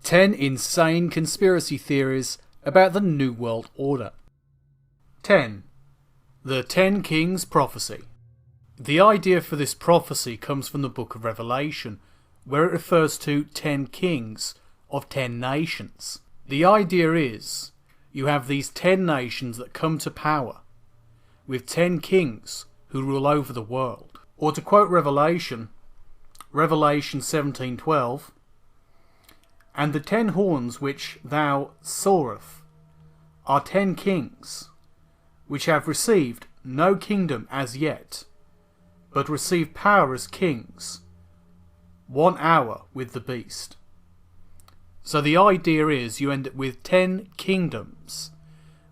10 insane conspiracy theories about the New World Order. 10. The 10 Kings Prophecy. The idea for this prophecy comes from the Book of Revelation, where it refers to 10 kings of 10 nations. The idea is, you have these 10 nations that come to power, with 10 kings who rule over the world. Or to quote Revelation 17:12, "And the 10 horns which thou sawest are 10 kings, which have received no kingdom as yet, but receive power as kings, 1 hour with the beast." So the idea is you end up with 10 kingdoms,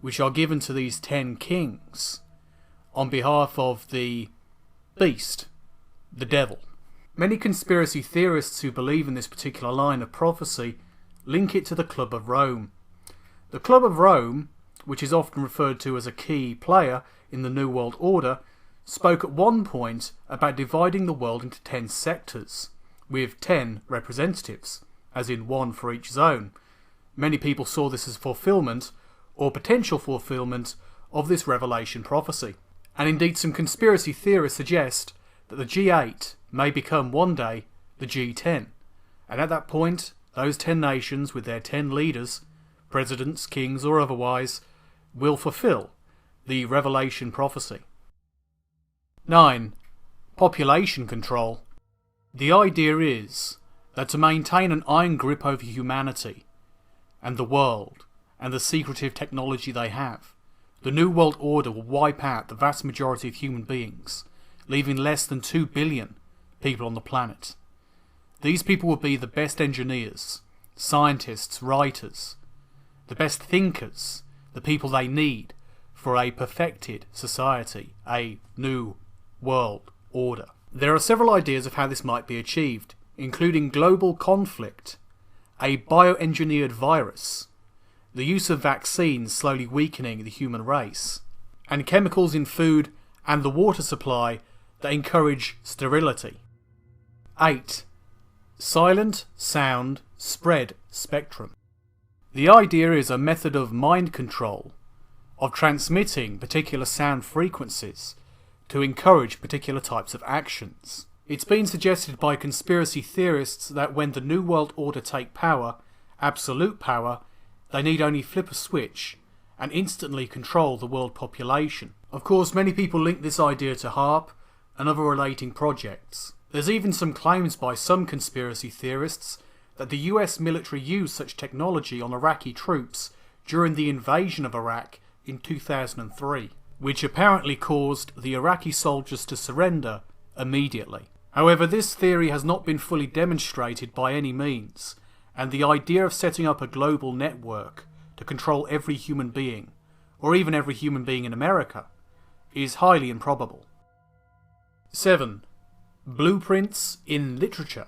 which are given to these 10 kings on behalf of the beast, the devil. Many conspiracy theorists who believe in this particular line of prophecy link it to the Club of Rome. The Club of Rome, which is often referred to as a key player in the New World Order, spoke at one point about dividing the world into 10 sectors, with 10 representatives, as in 1 for each zone. Many people saw this as fulfillment, or potential fulfillment, of this Revelation prophecy. And indeed some conspiracy theorists suggest that the G8 may become one day the G10, and at that point those 10 nations with their 10 leaders, presidents, kings or otherwise, will fulfill the Revelation prophecy. 9. Population control. The idea is that to maintain an iron grip over humanity and the world and the secretive technology they have, the New World Order will wipe out the vast majority of human beings, leaving less than 2 billion people on the planet. These people will be the best engineers, scientists, writers, the best thinkers, the people they need for a perfected society, a New World Order. There are several ideas of how this might be achieved, including global conflict, a bioengineered virus, the use of vaccines slowly weakening the human race, and chemicals in food and the water supply that encourage sterility. 8. Silent sound spread spectrum. The idea is a method of mind control, of transmitting particular sound frequencies to encourage particular types of actions. It's been suggested by conspiracy theorists that when the New World Order take power, absolute power, they need only flip a switch and instantly control the world population. Of course, many people link this idea to HAARP and other relating projects. There's even some claims by some conspiracy theorists that the US military used such technology on Iraqi troops during the invasion of Iraq in 2003, which apparently caused the Iraqi soldiers to surrender immediately. However, this theory has not been fully demonstrated by any means, and the idea of setting up a global network to control every human being, or even every human being in America, is highly improbable. 7. Blueprints in literature.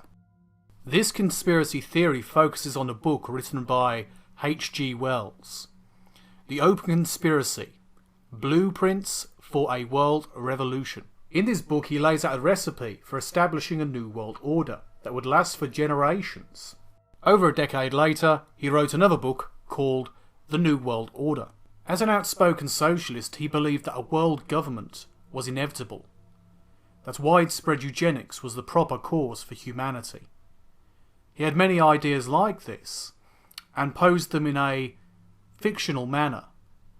This conspiracy theory focuses on a book written by H.G. Wells, The Open Conspiracy: Blueprints for a World Revolution. In this book he lays out a recipe for establishing a new world order that would last for generations. Over a decade later, he wrote another book called The New World Order. As an outspoken socialist, he believed that a world government was inevitable, that widespread eugenics was the proper course for humanity. He had many ideas like this, and posed them in a fictional manner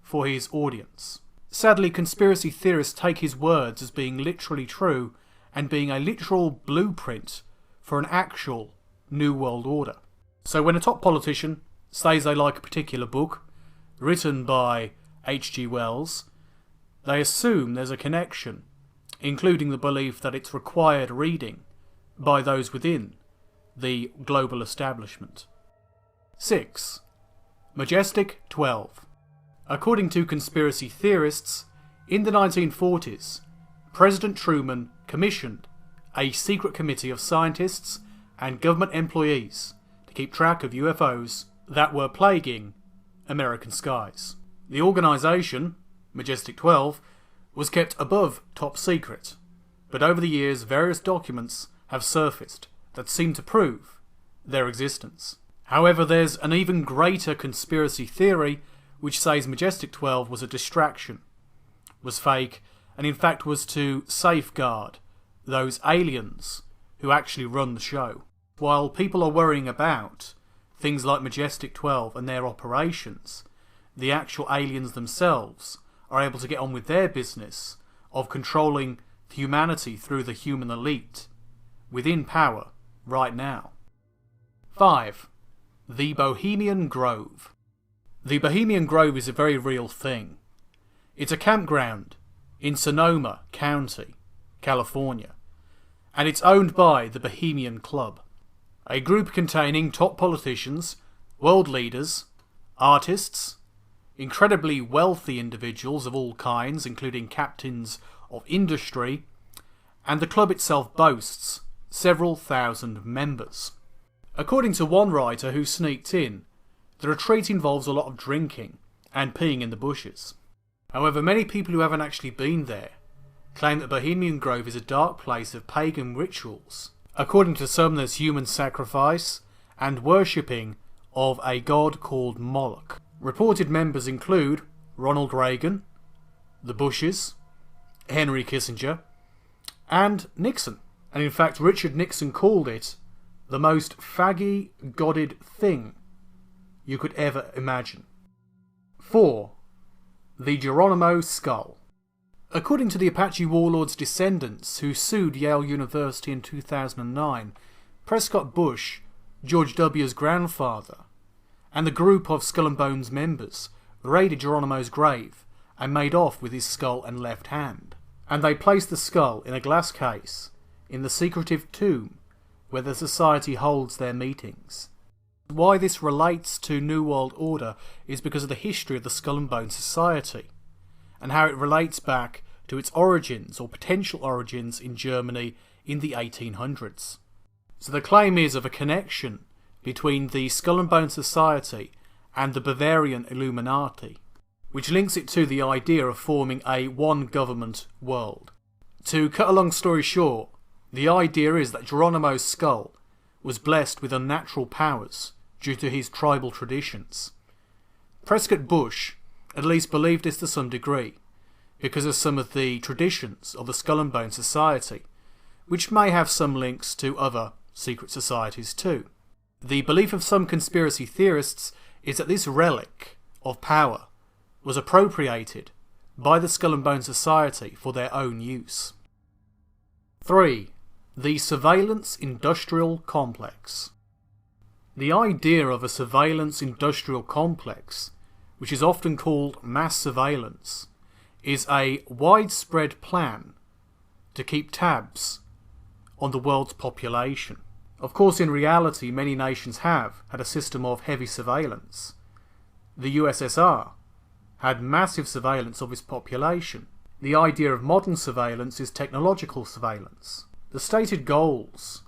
for his audience. Sadly, conspiracy theorists take his words as being literally true and being a literal blueprint for an actual New World Order. So when a top politician says they like a particular book written by H.G. Wells, they assume there's a connection, including the belief that it's required reading by those within the global establishment. 6. Majestic 12. According to conspiracy theorists, in the 1940s, President Truman commissioned a secret committee of scientists and government employees to keep track of UFOs that were plaguing American skies. The organisation, Majestic 12, was kept above top secret, but over the years various documents have surfaced that seem to prove their existence. However, there's an even greater conspiracy theory which says Majestic 12 was a distraction, was fake, and in fact was to safeguard those aliens who actually run the show. While people are worrying about things like Majestic 12 and their operations, the actual aliens themselves are able to get on with their business of controlling humanity through the human elite within power right now. 5. The Bohemian Grove. The Bohemian Grove is a very real thing. It's a campground in Sonoma County, California, and it's owned by the Bohemian Club, a group containing top politicians, world leaders, artists, incredibly wealthy individuals of all kinds, including captains of industry, and the club itself boasts several thousand members. According to one writer who sneaked in, the retreat involves a lot of drinking and peeing in the bushes. However, many people who haven't actually been there claim that Bohemian Grove is a dark place of pagan rituals. According to some, there's human sacrifice and worshipping of a god called Moloch. Reported members include Ronald Reagan, the Bushes, Henry Kissinger, and Nixon. And in fact, Richard Nixon called it the most faggy-godded thing you could ever imagine. 4. The Geronimo Skull. According to the Apache warlord's descendants who sued Yale University in 2009, Prescott Bush, George W.'s grandfather, and the group of Skull and Bones members raided Geronimo's grave and made off with his skull and left hand. And they placed the skull in a glass case in the secretive tomb where the society holds their meetings. Why this relates to New World Order is because of the history of the Skull and Bones Society and how it relates back to its origins or potential origins in Germany in the 1800s. So the claim is of a connection between the Skull and Bones Society and the Bavarian Illuminati, which links it to the idea of forming a one-government world. To cut a long story short, the idea is that Geronimo's skull was blessed with unnatural powers due to his tribal traditions. Prescott Bush at least believed this to some degree, because of some of the traditions of the Skull and Bones Society, which may have some links to other secret societies too. The belief of some conspiracy theorists is that this relic of power was appropriated by the Skull and Bones Society for their own use. 3. The Surveillance Industrial Complex. The idea of a surveillance industrial complex, which is often called mass surveillance, is a widespread plan to keep tabs on the world's population. Of course, in reality, many nations have had a system of heavy surveillance. The USSR had massive surveillance of its population. The idea of modern surveillance is technological surveillance. The stated goals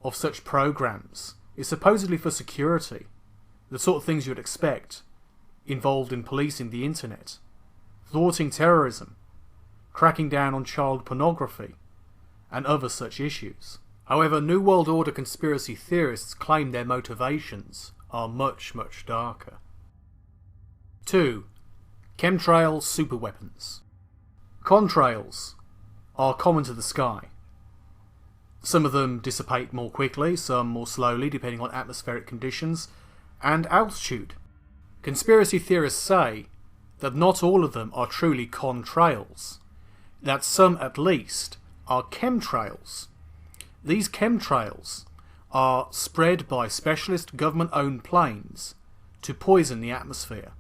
of such programs is supposedly for security, the sort of things you'd expect involved in policing the internet, thwarting terrorism, cracking down on child pornography, and other such issues. However, New World Order conspiracy theorists claim their motivations are much, much darker. 2. Chemtrail superweapons. Contrails are common to the sky. Some of them dissipate more quickly, some more slowly, depending on atmospheric conditions and altitude. Conspiracy theorists say that not all of them are truly contrails, that some at least are chemtrails. These chemtrails are spread by specialist government-owned planes to poison the atmosphere.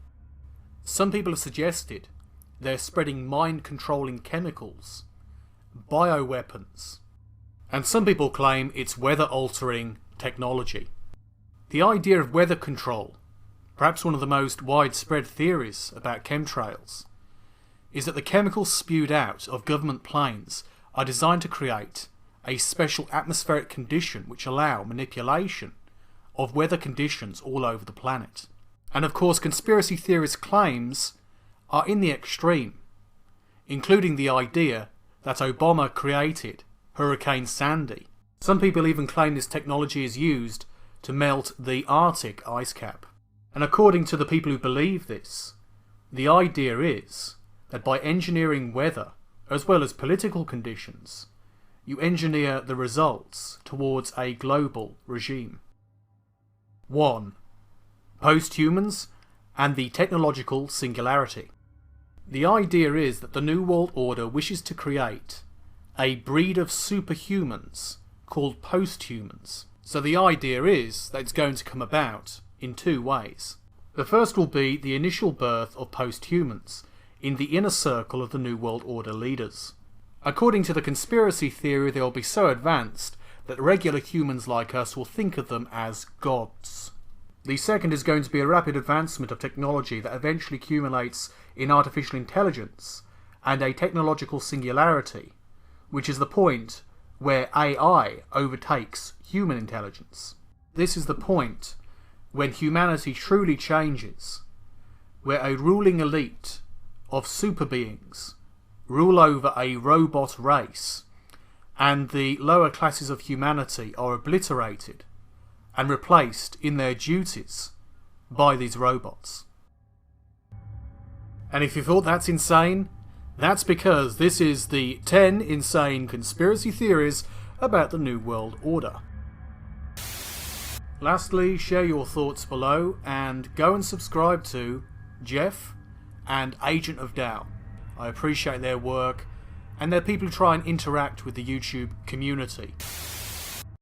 Some people have suggested they're spreading mind-controlling chemicals, bioweapons, and some people claim it's weather-altering technology. The idea of weather control, perhaps one of the most widespread theories about chemtrails, is that the chemicals spewed out of government planes are designed to create a special atmospheric condition which allow manipulation of weather conditions all over the planet. And of course, conspiracy theorists' claims are in the extreme, including the idea that Obama created Hurricane Sandy. Some people even claim this technology is used to melt the Arctic ice cap. And according to the people who believe this, the idea is that by engineering weather, as well as political conditions, you engineer the results towards a global regime. 1. Post-humans and the technological singularity. The idea is that the New World Order wishes to create a breed of superhumans called post-humans. So the idea is that it's going to come about in two ways. The first will be the initial birth of post-humans in the inner circle of the New World Order leaders. According to the conspiracy theory, they will be so advanced that regular humans like us will think of them as gods. The second is going to be a rapid advancement of technology that eventually accumulates in artificial intelligence and a technological singularity, which is the point where AI overtakes human intelligence. This is the point when humanity truly changes, where a ruling elite of super beings rule over a robot race, and the lower classes of humanity are obliterated and replaced in their duties by these robots. And if you thought that's insane, that's because this is the 10 insane conspiracy theories about the New World Order. Lastly, share your thoughts below and go and subscribe to Jeff and Agent of Doubt. I appreciate their work and they're people who try and interact with the YouTube community.